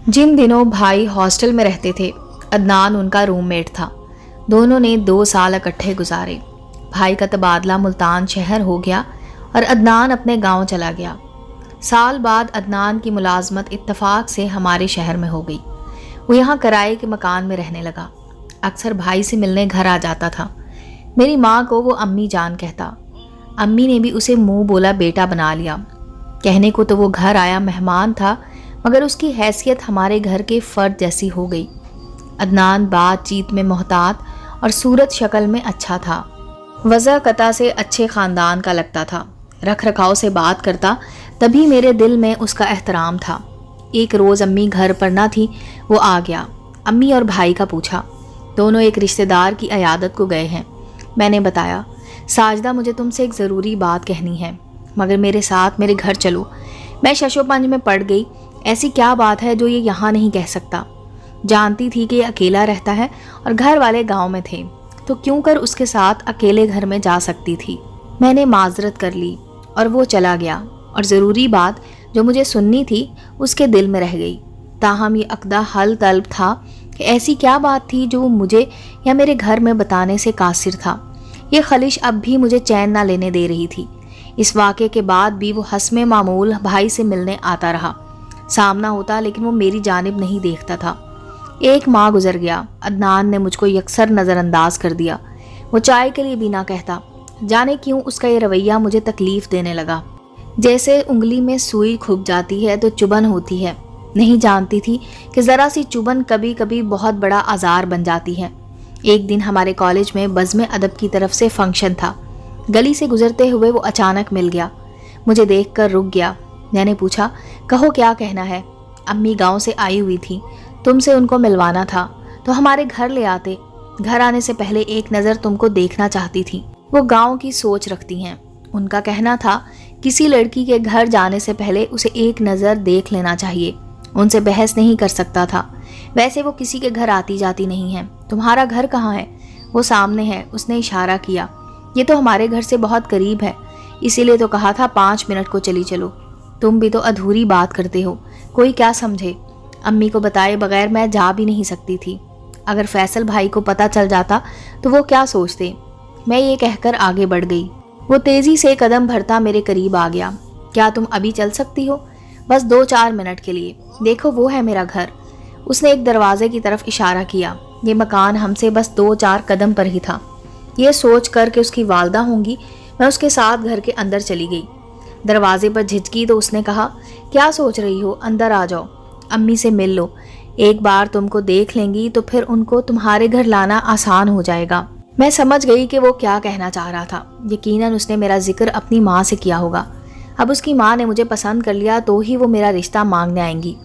जिन दिनों भाई हॉस्टल में रहते थे, अदनान उनका रूममेट था। दोनों ने 2 साल इकट्ठे गुजारे। भाई का तबादला मुल्तान शहर हो गया और अदनान अपने गांव चला गया। साल बाद अदनान की मुलाजमत इत्तफाक से हमारे शहर में हो गई। वो यहाँ किराए के मकान में रहने लगा। अक्सर भाई से मिलने घर आ जाता था। मेरी माँ को वो अम्मी जान कहता। अम्मी ने भी उसे मुंह बोला बेटा बना लिया। कहने को तो वो घर आया मेहमान था, मगर उसकी हैसियत हमारे घर के फ़र्द जैसी हो गई। अदनान बातचीत में मोहतात और सूरत शक्ल में अच्छा था। वज़ा कता से अच्छे ख़ानदान का लगता था। रख रखाव से बात करता, तभी मेरे दिल में उसका एहतराम था। एक रोज़ अम्मी घर पर ना थी, वो आ गया। अम्मी और भाई का पूछा। दोनों एक रिश्तेदार की अयादत को गए हैं। मैंने बताया, साजदा मुझे तुमसे एक ज़रूरी बात कहनी है, मगर मेरे साथ मेरे घर चलो। मैं शशोपंज में पड़ गई। ऐसी क्या बात है जो ये यहाँ नहीं कह सकता। जानती थी कि ये अकेला रहता है और घर वाले गांव में थे, तो क्यों कर उसके साथ अकेले घर में जा सकती थी। मैंने माजरत कर ली और वो चला गया, और ज़रूरी बात जो मुझे सुननी थी उसके दिल में रह गई। ताहम ये अक़दा हल तलब था कि ऐसी क्या बात थी जो मुझे या मेरे घर में बताने से कासिर था। ये खलिश अब भी मुझे चैन ना लेने दे रही थी। इस वाक़े के बाद भी वो हस्मे मामूल भाई से मिलने आता रहा। सामना होता, लेकिन वो मेरी जानिब नहीं देखता था। एक माह गुजर गया। अदनान ने मुझको यकसर नज़रअंदाज कर दिया। वो चाय के लिए भी ना कहता। जाने क्यों उसका ये रवैया मुझे तकलीफ़ देने लगा। जैसे उंगली में सुई खुब जाती है तो चुभन होती है। नहीं जानती थी कि ज़रा सी चुभन कभी कभी बहुत बड़ा आज़ार बन जाती है। एक दिन हमारे कॉलेज में बज़्म अदब की तरफ से फंक्शन था। गली से गुजरते हुए वो अचानक मिल गया। मुझे देखकर रुक गया। मैंने पूछा, कहो क्या कहना है। अम्मी गांव से आई हुई थी, तुमसे उनको मिलवाना था तो हमारे घर ले आते। घर आने से पहले एक नज़र तुमको देखना चाहती थी। वो गांव की सोच रखती हैं। उनका कहना था किसी लड़की के घर जाने से पहले उसे एक नज़र देख लेना चाहिए। उनसे बहस नहीं कर सकता था। वैसे वो किसी के घर आती जाती नहीं है। तुम्हारा घर कहाँ है? वो सामने है, उसने इशारा किया। ये तो हमारे घर से बहुत करीब है, इसीलिए तो कहा था 5 मिनट को चली चलो। तुम भी तो अधूरी बात करते हो, कोई क्या समझे। अम्मी को बताए बगैर मैं जा भी नहीं सकती थी। अगर फैसल भाई को पता चल जाता तो वो क्या सोचते। मैं ये कहकर आगे बढ़ गई। वो तेज़ी से कदम भरता मेरे करीब आ गया। क्या तुम अभी चल सकती हो? बस 2-4 मिनट के लिए। देखो वो है मेरा घर। उसने एक दरवाजे की तरफ इशारा किया। ये मकान हमसे बस 2-4 कदम पर ही था। ये सोच कर कि उसकी वालदा होंगी, मैं उसके साथ घर के अंदर चली गई। दरवाजे पर झिझकी तो उसने कहा, क्या सोच रही हो, अंदर आ जाओ, अम्मी से मिल लो। एक बार तुमको देख लेंगी तो फिर उनको तुम्हारे घर लाना आसान हो जाएगा। मैं समझ गई कि वो क्या कहना चाह रहा था। यकीनन उसने मेरा जिक्र अपनी माँ से किया होगा। अब उसकी माँ ने मुझे पसंद कर लिया तो ही वो मेरा रिश्ता मांगने आएंगी।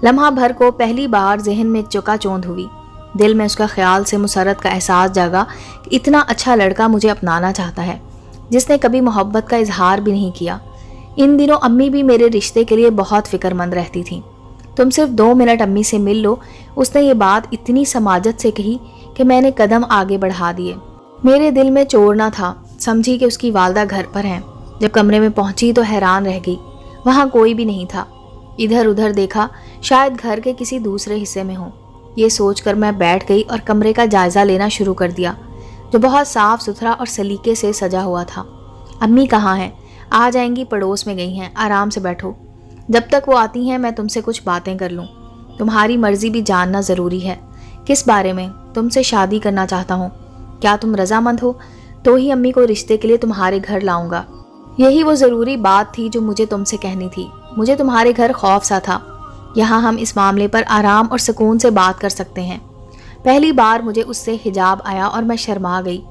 लम्हा भर को पहली बार जहन में चौंध हुई। दिल में उसका ख्याल से मुसरत का एहसास जागा कि इतना अच्छा लड़का मुझे अपनाना चाहता है, जिसने कभी मोहब्बत का इजहार भी नहीं किया। इन दिनों अम्मी भी मेरे रिश्ते के लिए बहुत फिक्रमंद रहती थी। तुम सिर्फ 2 मिनट अम्मी से मिल लो। उसने ये बात इतनी समाजत से कही कि मैंने कदम आगे बढ़ा दिए। मेरे दिल में चोर न था। समझी कि उसकी वालदा घर पर हैं। जब कमरे में पहुंची तो हैरान रह गई। वहाँ कोई भी नहीं था। इधर उधर देखा, शायद घर के किसी दूसरे हिस्से में हो। ये सोचकर मैं बैठ गई और कमरे का जायज़ा लेना शुरू कर दिया, जो बहुत साफ सुथरा और सलीके से सजा हुआ था। अम्मी कहाँ हैं? आ जाएंगी, पड़ोस में गई हैं। आराम से बैठो। जब तक वो आती हैं मैं तुमसे कुछ बातें कर लूँ। तुम्हारी मर्जी भी जानना ज़रूरी है। किस बारे में? तुमसे शादी करना चाहता हूँ। क्या तुम रजामंद हो? तो ही अम्मी को रिश्ते के लिए तुम्हारे घर लाऊंगा। यही वो ज़रूरी बात थी जो मुझे तुमसे कहनी थी। मुझे तुम्हारे घर खौफ सा था। यहाँ हम इस मामले पर आराम और सुकून से बात कर सकते हैं। पहली बार मुझे उससे हिजाब आया और मैं शर्मा गई।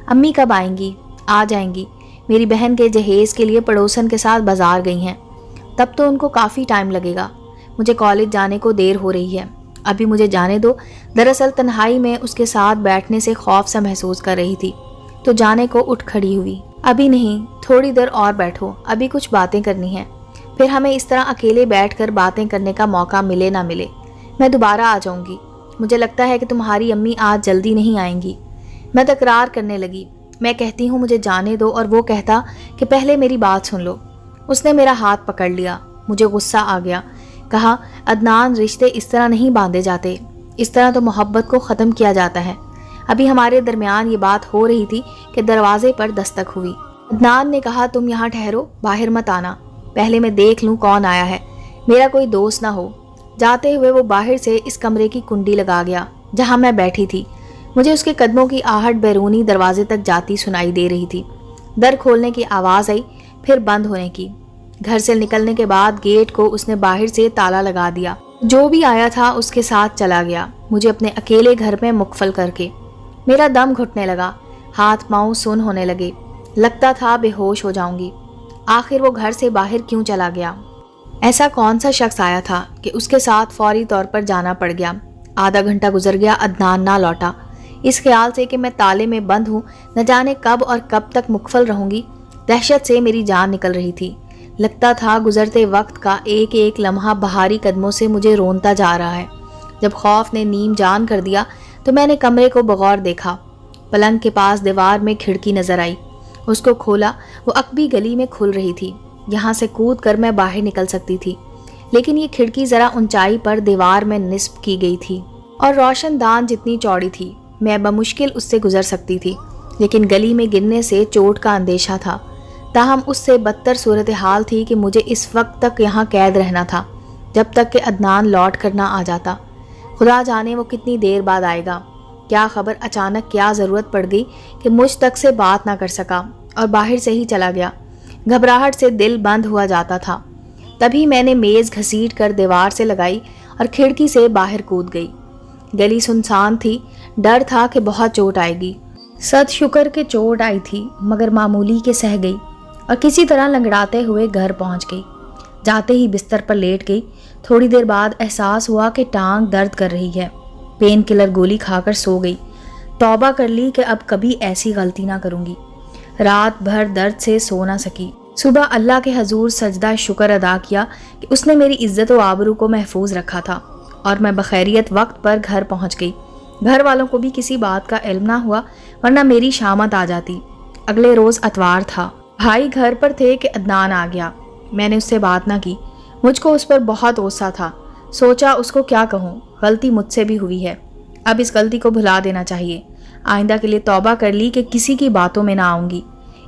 अम्मी कब आएंगी? आ जाएंगी। मेरी बहन के जहेज़ के लिए पड़ोसन के साथ बाजार गई हैं। तब तो उनको काफ़ी टाइम लगेगा। मुझे कॉलेज जाने को देर हो रही है। अभी मुझे जाने दो। दरअसल तन्हाई में उसके साथ बैठने से खौफ सा महसूस कर रही थी, तो जाने को उठ खड़ी हुई। अभी नहीं, थोड़ी देर और बैठो, अभी कुछ बातें करनी हैं। फिर हमें इस तरह अकेले बैठकर बातें करने का मौका मिले ना मिले। मैं दोबारा आ जाऊंगी। मुझे लगता है कि तुम्हारी अम्मी आज जल्दी नहीं आएंगी। मैं तकरार करने लगी। मैं कहती हूँ मुझे जाने दो, और वो कहता कि पहले मेरी बात सुन लो। उसने मेरा हाथ पकड़ लिया। मुझे गुस्सा आ गया। کہا عدنان رشتے اس طرح نہیں باندھے جاتے، اس طرح تو محبت کو ختم کیا جاتا ہے۔ ابھی ہمارے درمیان یہ بات ہو رہی تھی کہ دروازے پر دستک ہوئی۔ عدنان نے کہا تم یہاں ٹھہرو، باہر مت آنا، پہلے میں دیکھ لوں کون آیا ہے، میرا کوئی دوست نہ ہو۔ جاتے ہوئے وہ باہر سے اس کمرے کی کنڈی لگا گیا جہاں میں بیٹھی تھی۔ مجھے اس کے قدموں کی آہٹ بیرونی دروازے تک جاتی سنائی دے رہی تھی۔ در کھولنے کی آواز آئی، پھر بند ہونے کی۔ گھر سے نکلنے کے بعد گیٹ کو اس نے باہر سے تالا لگا دیا۔ جو بھی آیا تھا اس کے ساتھ چلا گیا، مجھے اپنے اکیلے گھر میں مقفل کر کے۔ میرا دم گھٹنے لگا، ہاتھ پاؤں سن ہونے لگے، لگتا تھا بے ہوش ہو جاؤں گی۔ آخر وہ گھر سے باہر کیوں چلا گیا؟ ایسا کون سا شخص آیا تھا کہ اس کے ساتھ فوری طور پر جانا پڑ گیا؟ آدھا گھنٹہ گزر گیا، عدنان نہ لوٹا۔ اس خیال سے کہ میں تالے میں بند ہوں، نہ جانے کب اور کب تک مقفل رہوں گی، دہشت سے میری جان نکل رہی تھی۔ لگتا تھا گزرتے وقت کا ایک ایک لمحہ بہاری قدموں سے مجھے رونتا جا رہا ہے۔ جب خوف نے نیم جان کر دیا تو میں نے کمرے کو بغور دیکھا۔ پلنگ کے پاس دیوار میں کھڑکی نظر آئی، اس کو کھولا، وہ عقبی گلی میں کھل رہی تھی، یہاں سے کود کر میں باہر نکل سکتی تھی، لیکن یہ کھڑکی ذرا اونچائی پر دیوار میں نصب کی گئی تھی اور روشن دان جتنی چوڑی تھی، میں بمشکل اس سے گزر سکتی تھی، لیکن گلی میں گرنے سے چوٹ کا اندیشہ تھا۔ تاہم اس سے بدتر صورتحال تھی کہ مجھے اس وقت تک یہاں قید رہنا تھا جب تک کہ عدنان لوٹ کر نہ آ جاتا۔ خدا جانے وہ کتنی دیر بعد آئے گا۔ کیا خبر اچانک کیا ضرورت پڑ گئی کہ مجھ تک سے بات نہ کر سکا اور باہر سے ہی چلا گیا۔ گھبراہٹ سے دل بند ہوا جاتا تھا۔ تبھی میں نے میز گھسیٹ کر دیوار سے لگائی اور کھڑکی سے باہر کود گئی۔ گلی سنسان تھی، ڈر تھا کہ بہت چوٹ آئے گی۔ صد شکر کہ چوٹ آئی تھی مگر معمولی کے سہ گئی اور کسی طرح لنگڑاتے ہوئے گھر پہنچ گئی۔ جاتے ہی بستر پر لیٹ گئی۔ تھوڑی دیر بعد احساس ہوا کہ ٹانگ درد کر رہی ہے۔ پین کلر گولی کھا کر سو گئی۔ توبہ کر لی کہ اب کبھی ایسی غلطی نہ کروں گی۔ رات بھر درد سے سو نہ سکی۔ صبح اللہ کے حضور سجدہ شکر ادا کیا کہ اس نے میری عزت و آبرو کو محفوظ رکھا تھا اور میں بخیریت وقت پر گھر پہنچ گئی۔ گھر والوں کو بھی کسی بات کا علم نہ ہوا ورنہ میری شامت آ جاتی۔ اگلے روز اتوار تھا۔ بھائی گھر پر تھے کہ عدنان آ گیا۔ میں نے اس سے بات نہ کی، مجھ کو اس پر بہت غصہ تھا۔ سوچا اس کو کیا کہوں، غلطی مجھ سے بھی ہوئی ہے، اب اس غلطی کو بھلا دینا چاہیے۔ آئندہ کے لیے توبہ کر لی کہ کسی کی باتوں میں نہ آؤں گی۔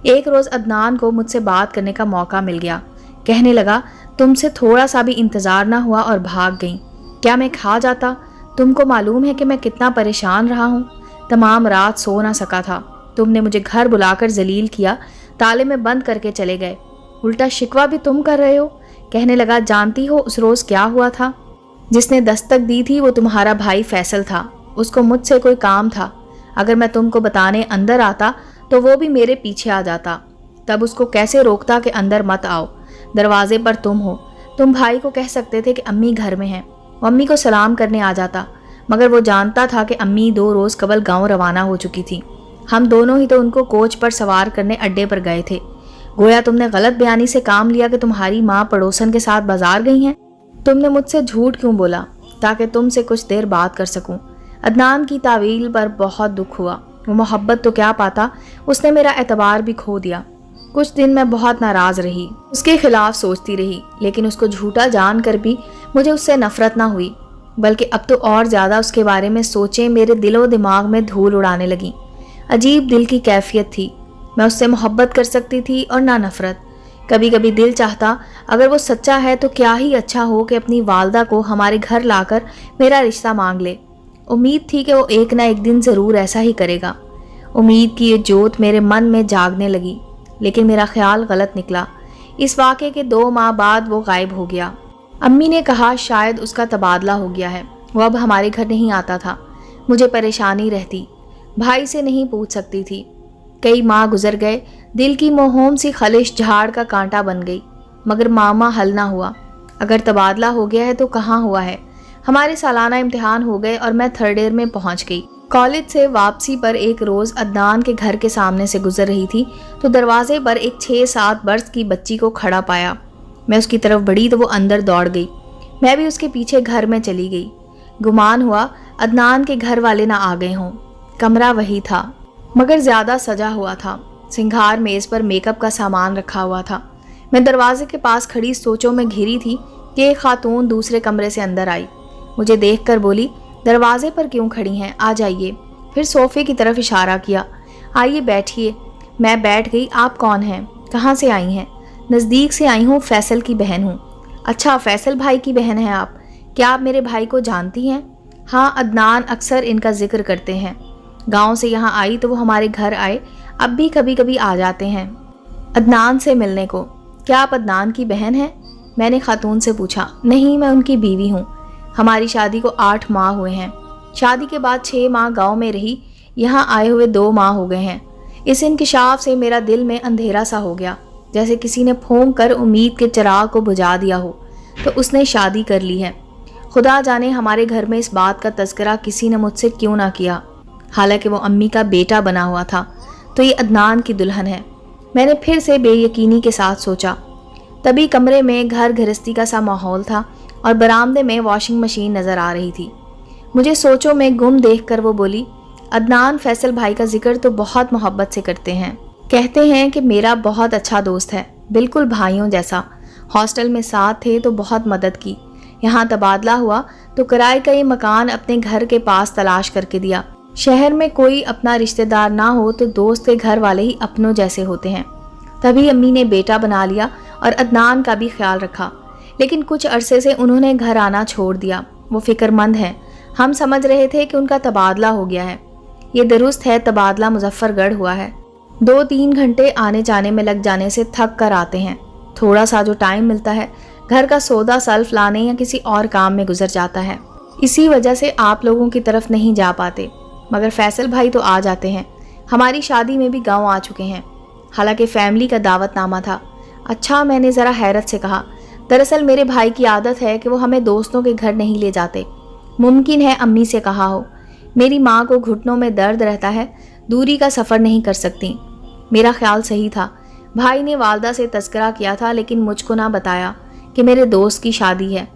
ایک روز عدنان کو مجھ سے بات کرنے کا موقع مل گیا۔ کہنے لگا تم سے تھوڑا سا بھی انتظار نہ ہوا اور بھاگ گئیں، کیا میں کھا جاتا؟ تم کو معلوم ہے کہ میں کتنا پریشان رہا ہوں، تمام رات سو نہ سکا تھا۔ تم نے مجھے گھر بلا کر ذلیل کیا، تالے میں بند کر کے چلے گئے، الٹا شکوہ بھی تم کر رہے ہو۔ کہنے لگا جانتی ہو اس روز کیا ہوا تھا؟ جس نے دستک دی تھی وہ تمہارا بھائی فیصل تھا، اس کو مجھ سے کوئی کام تھا۔ اگر میں تم کو بتانے اندر آتا تو وہ بھی میرے پیچھے آ جاتا، تب اس کو کیسے روکتا کہ اندر مت آؤ، دروازے پر تم ہو۔ تم بھائی کو کہہ سکتے تھے کہ امی گھر میں ہیں، وہ امی کو سلام کرنے آ جاتا، مگر وہ جانتا تھا کہ امی 2 روز قبل گاؤں روانہ ہو چکی تھی۔ ہم دونوں ہی تو ان کو کوچ پر سوار کرنے اڈے پر گئے تھے۔ گویا تم نے غلط بیانی سے کام لیا کہ تمہاری ماں پڑوسن کے ساتھ بازار گئی ہیں۔ تم نے مجھ سے جھوٹ کیوں بولا؟ تاکہ تم سے کچھ دیر بات کر سکوں۔ عدنان کی تعویل پر بہت دکھ ہوا، وہ محبت تو کیا پاتا، اس نے میرا اعتبار بھی کھو دیا۔ کچھ دن میں بہت ناراض رہی، اس کے خلاف سوچتی رہی، لیکن اس کو جھوٹا جان کر بھی مجھے اس سے نفرت نہ ہوئی، بلکہ اب تو اور زیادہ اس کے بارے میں سوچیں میرے دل و دماغ میں دھول اڑانے لگیں۔ عجیب دل کی کیفیت تھی، میں اس سے محبت کر سکتی تھی اور نہ نفرت۔ کبھی کبھی دل چاہتا اگر وہ سچا ہے تو کیا ہی اچھا ہو کہ اپنی والدہ کو ہمارے گھر لا کر میرا رشتہ مانگ لے۔ امید تھی کہ وہ ایک نہ ایک دن ضرور ایسا ہی کرے گا۔ امید کی یہ جوت میرے من میں جاگنے لگی، لیکن میرا خیال غلط نکلا۔ اس واقعے کے 2 ماہ بعد وہ غائب ہو گیا۔ امی نے کہا شاید اس کا تبادلہ ہو گیا ہے، وہ اب ہمارے گھر نہیں آتا تھا۔ مجھے پریشانی رہتی، بھائی سے نہیں پوچھ سکتی تھی۔ کئی ماہ گزر گئے، دل کی موہوم سی خلش جھاڑ کا کانٹا بن گئی، مگر معاملہ حل نہ ہوا۔ اگر تبادلہ ہو گیا ہے تو کہاں ہوا ہے؟ ہمارے سالانہ امتحان ہو گئے اور میں 3rd ایئر میں پہنچ گئی۔ کالج سے واپسی پر ایک روز عدنان کے گھر کے سامنے سے گزر رہی تھی تو دروازے پر ایک 6-7 برس کی بچی کو کھڑا پایا۔ میں اس کی طرف بڑھی تو وہ اندر دوڑ گئی، میں بھی اس کے پیچھے گھر میں چلی گئی۔ گمان ہوا عدنان کے گھر والے نہ آ گئے ہوں۔ کمرہ وہی تھا مگر زیادہ سجا ہوا تھا، سنگھار میز پر میک اپ کا سامان رکھا ہوا تھا۔ میں دروازے کے پاس کھڑی سوچوں میں گھری تھی کہ एक खातून दूसरे कमरे से अंदर आई। मुझे देखकर बोली, दरवाजे पर क्यों खड़ी हैं, आ जाइए। फिर सोफे की तरफ इशारा किया, आइए बैठिए। मैं बैठ गई। आप कौन हैं, कहाँ से आई हैं? नज़दीक से आई हूँ, फैसल की बहन हूँ। अच्छा, फैसल भाई की बहन हैं आप? क्या आप मेरे भाई को जानती हैं? हाँ, अदनान अक्सर इनका जिक्र करते हैं। गांव से यहाँ आई तो वो हमारे घर आए, अब भी कभी कभी आ जाते हैं अदनान से मिलने को। क्या आप अदनान की बहन हैं? मैंने खातून से पूछा। नहीं, मैं उनकी बीवी हूँ। हमारी शादी को 8 माह हुए हैं। शादी के बाद 6 माह गांव में रही, यहाँ आए हुए 2 माह हो गए हैं। इस इंकिशाफ से मेरा दिल में अंधेरा सा हो गया, जैसे किसी ने फूंक कर उम्मीद के चिराग को बुझा दिया हो। तो उसने शादी कर ली है। खुदा जाने हमारे घर में इस बात का तज़किरा किसी ने मुझसे क्यों ना किया। हालांकि वो अम्मी का बेटा बना हुआ था, तो ये अदनान की दुल्हन है। मैंने फिर से बेयकीनी के साथ सोचा। तभी कमरे में घर गृहस्थी का सा माहौल था और बरामदे में वॉशिंग मशीन नज़र आ रही थी। मुझे सोचों में गुम देखकर वो बोली, अदनान फैसल भाई का जिक्र तो बहुत मोहब्बत से करते हैं। कहते हैं कि मेरा बहुत अच्छा दोस्त है, बिल्कुल भाइयों जैसा। हॉस्टल में साथ थे तो बहुत मदद की। यहाँ तबादला हुआ तो किराए का ये मकान अपने घर के पास तलाश करके दिया। शहर में कोई अपना रिश्तेदार ना हो तो दोस्त के घर वाले ही अपनों जैसे होते हैं। तभी अम्मी ने बेटा बना लिया और अदनान का भी ख्याल रखा। लेकिन कुछ अरसे से उन्होंने घर आना छोड़ दिया। वो फिक्रमंद हैं। हम समझ रहे थे कि उनका तबादला हो गया है। ये दुरुस्त है, तबादला मुजफ्फरगढ़ हुआ है। 2-3 घंटे आने जाने में लग जाने से थक कर आते हैं। थोड़ा सा जो टाइम मिलता है घर का सौदा सल्फ लाने या किसी और काम में गुजर जाता है। इसी वजह से आप लोगों की तरफ नहीं जा पाते, मगर फैसल भाई तो आ जाते हैं। हमारी शादी में भी गांव आ चुके हैं। हालांकि फैमिली का दावतनामा था। अच्छा, मैंने ज़रा हैरत से कहा। दरअसल मेरे भाई की आदत है कि वो हमें दोस्तों के घर नहीं ले जाते। मुमकिन है अम्मी से कहा हो। मेरी माँ को घुटनों में दर्द रहता है, दूरी का सफ़र नहीं कर सकती। मेरा ख्याल सही था। भाई ने वालदा से तज़किरा किया था, लेकिन मुझको ना बताया कि मेरे दोस्त की शादी है।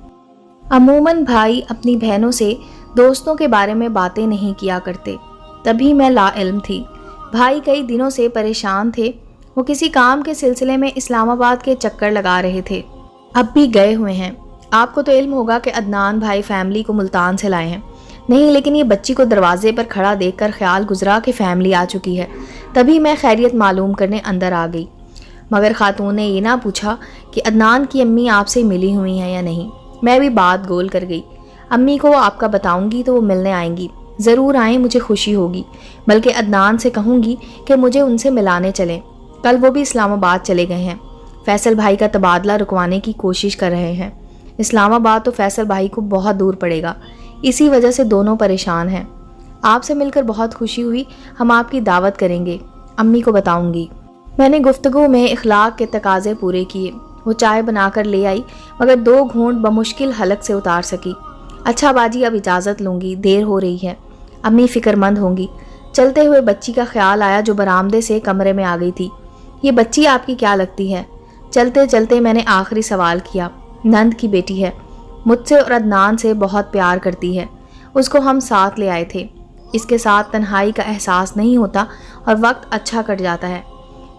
अमूमन भाई अपनी बहनों से दोस्तों के बारे में बातें नहीं किया करते। तभी मैं लाइल्म थी। भाई कई दिनों से परेशान थे। वो किसी काम के सिलसिले में इस्लामाबाद के चक्कर लगा रहे थे। अब भी गए हुए हैं। आपको तो इल्म होगा कि अदनान भाई फैमिली को मुल्तान से लाए हैं। नहीं, लेकिन ये बच्ची को दरवाजे पर खड़ा देखकर ख्याल गुजरा कि फैमिली आ चुकी है। तभी मैं खैरियत मालूम करने अंदर आ गई। मगर खातून ने ये ना पूछा कि अदनान की अम्मी आपसे मिली हुई हैं या नहीं। मैं भी बात गोल कर गई। अम्मी को आपका बताऊंगी तो वो मिलने आएंगी। ज़रूर आएँ, मुझे खुशी होगी। बल्कि अदनान से कहूँगी कि मुझे उनसे मिलाने चलें। कल वो भी इस्लामाबाद चले गए हैं। फैसल भाई का तबादला रुकवाने की कोशिश कर रहे हैं। इस्लामाबाद तो फैसल भाई को बहुत दूर पड़ेगा। इसी वजह से दोनों परेशान हैं। आपसे मिलकर बहुत खुशी हुई। हम आपकी दावत करेंगे, अम्मी को बताऊंगी। मैंने गुफ्तगू में इखलाक के तकाजे पूरे किए। वो चाय बनाकर ले आई, मगर 2 घूंट बमुश्किल हलक से उतार सकी। अच्छा बाजी, अब इजाज़त लूँगी, देर हो रही है। अम्मी फ़िक्रमंद होंगी। चलते हुए बच्ची का ख्याल आया जो बरामदे से कमरे में आ गई थी। ये बच्ची आपकी क्या लगती है? चलते चलते मैंने आखिरी सवाल किया। नंद की बेटी है। मुझसे और अदनान से बहुत प्यार करती है। उसको हम साथ ले आए थे। इसके साथ तन्हाई का एहसास नहीं होता और वक्त अच्छा कट जाता है।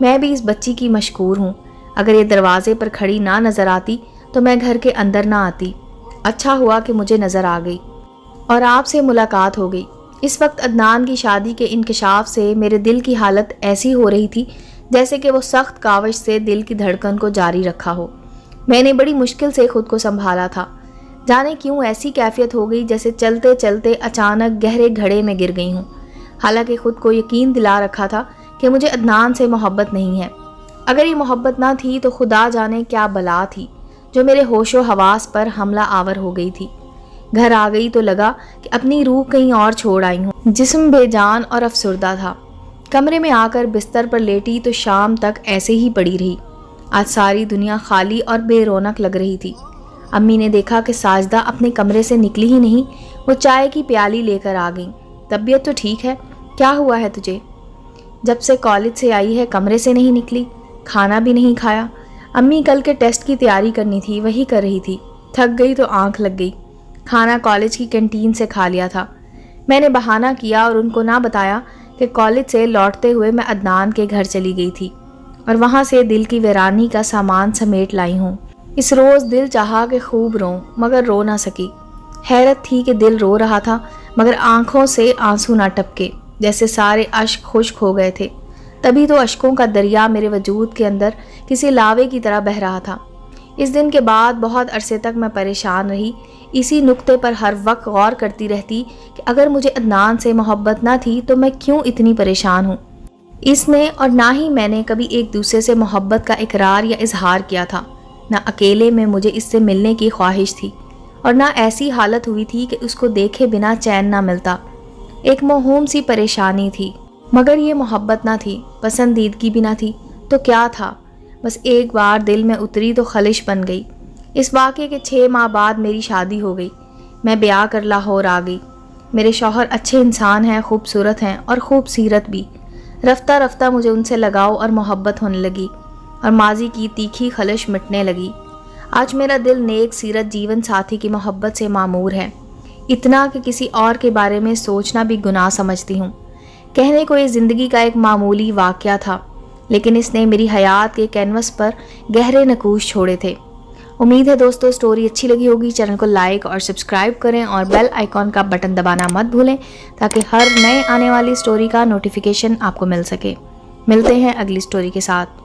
मैं भी इस बच्ची की मशकूर हूँ। अगर ये दरवाजे पर खड़ी ना नज़र आती तो मैं घर के अंदर ना आती। अच्छा हुआ कि मुझे नज़र आ गई और आपसे मुलाकात हो गई। इस वक्त अदनान की शादी के इंकशाफ से मेरे दिल की हालत ऐसी हो रही थी जैसे कि वो सख्त कावश से दिल की धड़कन को जारी रखा हो। मैंने बड़ी मुश्किल से खुद को संभाला था। जाने क्यों ऐसी कैफियत हो गई जैसे चलते चलते अचानक गहरे घड़े में गिर गई हूँ। हालांकि खुद को यकीन दिला रखा था कि मुझे अदनान से मोहब्बत नहीं है। अगर ये मोहब्बत ना थी तो खुदा जाने क्या बला थी जो मेरे होशो हवास पर हमला आवर हो गई थी। घर आ गई तो लगा कि अपनी रूह कहीं और छोड़ आई हूँ। जिस्म बेजान और अफसुर्दा था। कमरे में आकर बिस्तर पर लेटी तो शाम तक ऐसे ही पड़ी रही। आज सारी दुनिया खाली और बेरौनक लग रही थी। अम्मी ने देखा कि साजदा अपने कमरे से निकली ही नहीं। वो चाय की प्याली लेकर आ गई। तबीयत तो ठीक है, क्या हुआ है तुझे? जब से कॉलेज से आई है कमरे से नहीं निकली, खाना भी नहीं खाया। अम्मी कल के टेस्ट की तैयारी करनी थी, वही कर रही थी। थक गई तो आंख लग गई। खाना कॉलेज की कैंटीन से खा लिया था। मैंने बहाना किया और उनको ना बताया कि कॉलेज से लौटते हुए मैं अदनान के घर चली गई थी और वहाँ से दिल की वीरानी का सामान समेट लाई हूँ। اس روز دل چاہا کہ خوب روں مگر رو نہ سکی۔ حیرت تھی کہ دل رو رہا تھا مگر آنکھوں سے آنسو نہ ٹپکے، جیسے سارے اشک خشک ہو گئے تھے۔ تبھی تو اشکوں کا دریا میرے وجود کے اندر کسی لاوے کی طرح بہہ رہا تھا۔ اس دن کے بعد بہت عرصے تک میں پریشان رہی، اسی نقطے پر ہر وقت غور کرتی رہتی کہ اگر مجھے عدنان سے محبت نہ تھی تو میں کیوں اتنی پریشان ہوں۔ اس نے اور نہ ہی میں نے کبھی ایک دوسرے سے محبت کا اقرار یا اظہار کیا تھا۔ نہ اکیلے میں مجھے اس سے ملنے کی خواہش تھی اور نہ ایسی حالت ہوئی تھی کہ اس کو دیکھے بنا چین نہ ملتا۔ ایک موہوم سی پریشانی تھی، مگر یہ محبت نہ تھی، پسندیدگی بھی نہ تھی، تو کیا تھا؟ بس ایک بار دل میں اتری تو خلش بن گئی۔ اس واقعے کے 6 ماہ بعد میری شادی ہو گئی۔ میں بیاہ کر لاہور آ گئی۔ میرے شوہر اچھے انسان ہیں، خوبصورت ہیں اور خوب سیرت بھی۔ رفتہ رفتہ مجھے ان سے لگاؤ اور محبت ہونے لگی اور ماضی کی تیکھی خلش مٹنے لگی۔ آج میرا دل نیک سیرت جیون ساتھی کی محبت سے معمور ہے، اتنا کہ کسی اور کے بارے میں سوچنا بھی گناہ سمجھتی ہوں۔ کہنے کو یہ زندگی کا ایک معمولی واقعہ تھا، لیکن اس نے میری حیات کے کینوس پر گہرے نقوش چھوڑے تھے۔ امید ہے دوستو سٹوری اچھی لگی ہوگی۔ چینل کو لائک اور سبسکرائب کریں اور بیل آئیکن کا بٹن دبانا مت بھولیں تاکہ ہر نئے آنے والی سٹوری کا نوٹیفیکیشن آپ کو مل سکے۔ ملتے ہیں اگلی سٹوری کے ساتھ۔